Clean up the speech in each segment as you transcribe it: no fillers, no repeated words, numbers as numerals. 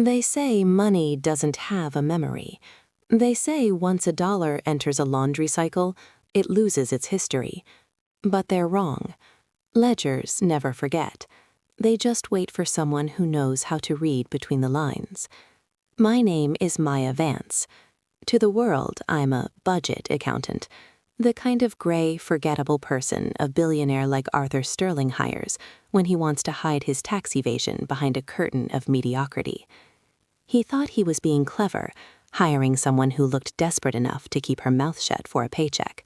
They say money doesn't have a memory. They say once a dollar enters a laundry cycle, it loses its history. But they're wrong. Ledgers never forget. They just wait for someone who knows how to read between the lines. My name is Maya Vance. To the world, I'm a budget accountant, the kind of gray, forgettable person a billionaire like Arthur Sterling hires when he wants to hide his tax evasion behind a curtain of mediocrity. He thought he was being clever, hiring someone who looked desperate enough to keep her mouth shut for a paycheck.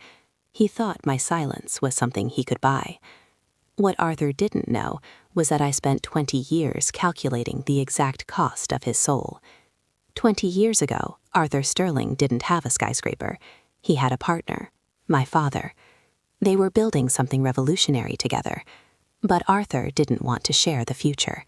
He thought my silence was something he could buy. What Arthur didn't know was that I spent 20 years calculating the exact cost of his soul. 20 years ago, Arthur Sterling didn't have a skyscraper. He had a partner, my father. They were building something revolutionary together. But Arthur didn't want to share the future.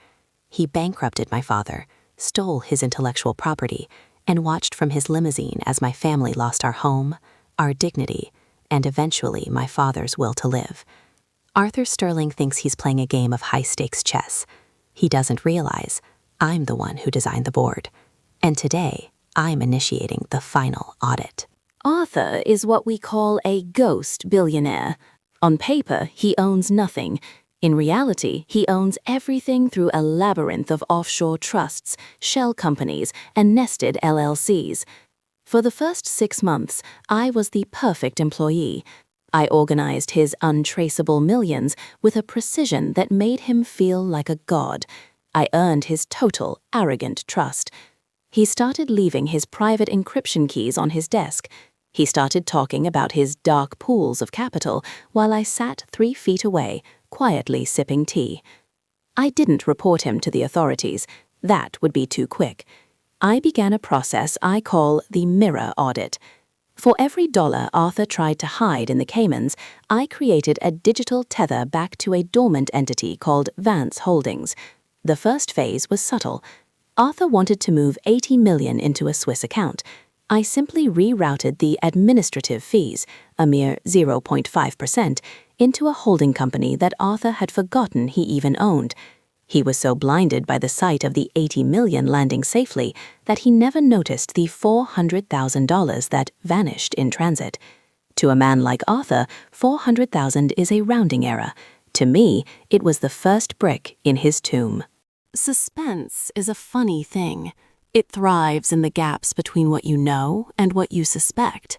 He bankrupted my father, stole his intellectual property, and watched from his limousine as my family lost our home, our dignity, and eventually my father's will to live. Arthur Sterling thinks he's playing a game of high-stakes chess. He doesn't realize I'm the one who designed the board. And today, I'm initiating the final audit. Arthur is what we call a ghost billionaire. On paper, he owns nothing. In reality, he owns everything through a labyrinth of offshore trusts, shell companies, and nested LLCs. For the first 6 months, I was the perfect employee. I organized his untraceable millions with a precision that made him feel like a god. I earned his total, arrogant trust. He started leaving his private encryption keys on his desk. He started talking about his dark pools of capital while I sat 3 feet away, quietly sipping tea. I didn't report him to the authorities. That would be too quick. I began a process I call the Mirror Audit. For every dollar Arthur tried to hide in the Caymans, I created a digital tether back to a dormant entity called Vance Holdings. The first phase was subtle. Arthur wanted to move $80 million into a Swiss account. I simply rerouted the administrative fees, a mere 0.5%, into a holding company that Arthur had forgotten he even owned. He was so blinded by the sight of the $80 million landing safely that he never noticed the $400,000 that vanished in transit. To a man like Arthur, $400,000 is a rounding error. To me, it was the first brick in his tomb. Suspense is a funny thing. It thrives in the gaps between what you know and what you suspect.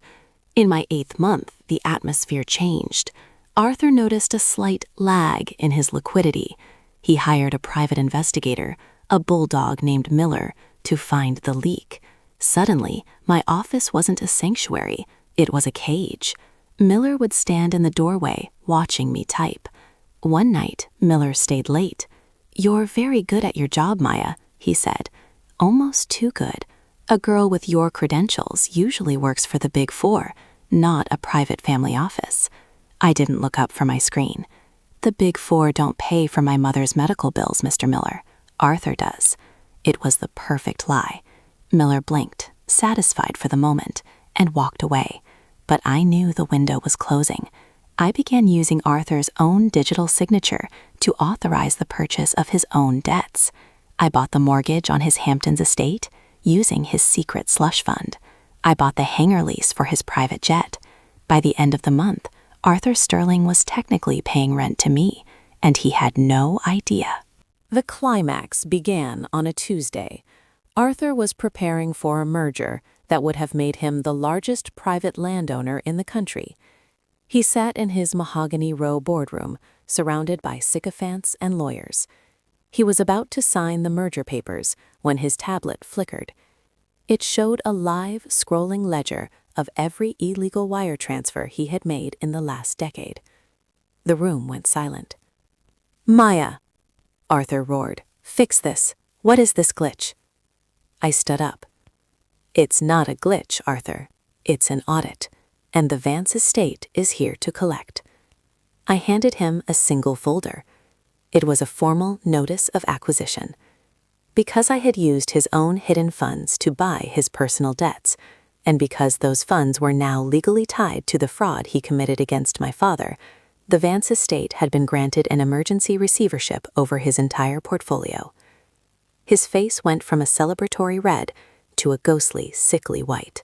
In my 8th month, the atmosphere changed. Arthur noticed a slight lag in his liquidity. He hired a private investigator, a bulldog named Miller, to find the leak. Suddenly, my office wasn't a sanctuary. It was a cage. Miller would stand in the doorway, watching me type. One night, Miller stayed late. "You're very good at your job, Maya," he said. "Almost too good. A girl with your credentials usually works for the Big Four, not a private family office." I didn't look up from my screen. "The Big Four don't pay for my mother's medical bills, Mr. Miller. Arthur does." It was the perfect lie. Miller blinked, satisfied for the moment, and walked away. But I knew the window was closing. I began using Arthur's own digital signature to authorize the purchase of his own debts. I bought the mortgage on his Hamptons estate using his secret slush fund. I bought the hangar lease for his private jet. By the end of the month, Arthur Sterling was technically paying rent to me, and he had no idea. The climax began on a Tuesday. Arthur was preparing for a merger that would have made him the largest private landowner in the country. He sat in his mahogany row boardroom, surrounded by sycophants and lawyers. He was about to sign the merger papers when his tablet flickered. It showed a live, scrolling ledger of every illegal wire transfer he had made in the last decade. The room went silent. "Maya," Arthur roared, "fix this. What is this glitch?" I stood up. "It's not a glitch, Arthur. It's an audit, and the Vance estate is here to collect." I handed him a single folder. It was a formal notice of acquisition. Because I had used his own hidden funds to buy his personal debts, and because those funds were now legally tied to the fraud he committed against my father, the Vance estate had been granted an emergency receivership over his entire portfolio. His face went from a celebratory red to a ghostly, sickly white.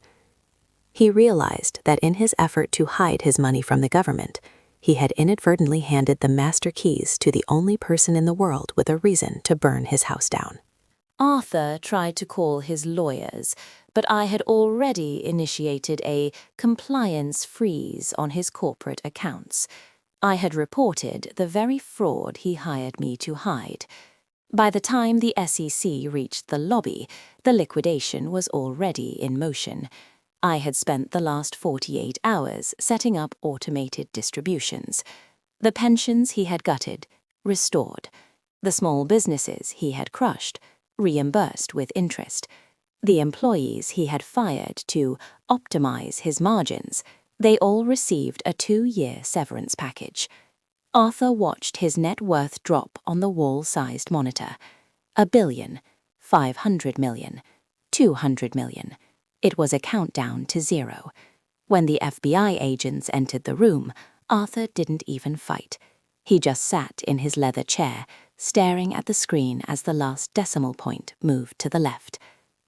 He realized that in his effort to hide his money from the government, he had inadvertently handed the master keys to the only person in the world with a reason to burn his house down. Arthur tried to call his lawyers, but I had already initiated a compliance freeze on his corporate accounts. I had reported the very fraud he hired me to hide. By the time the SEC reached the lobby, the liquidation was already in motion. I had spent the last 48 hours setting up automated distributions. The pensions he had gutted, restored. The small businesses he had crushed, reimbursed with interest. The employees he had fired to optimize his margins, they all received a 2-year severance package. Arthur watched his net worth drop on the wall-sized monitor. $1 billion, $500 million, $200 million. It was a countdown to zero. When the FBI agents entered the room, Arthur didn't even fight. He just sat in his leather chair, staring at the screen as the last decimal point moved to the left.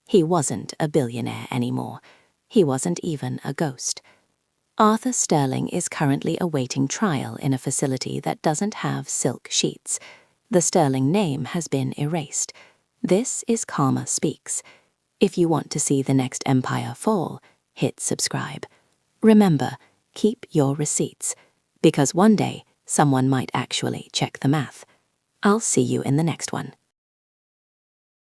He wasn't a billionaire anymore. He wasn't even a ghost. Arthur Sterling is currently awaiting trial in a facility that doesn't have silk sheets. The Sterling name has been erased. This is Karma Speaks. If you want to see the next empire fall, hit subscribe. Remember, keep your receipts, because one day someone might actually check the math. I'll see you in the next one.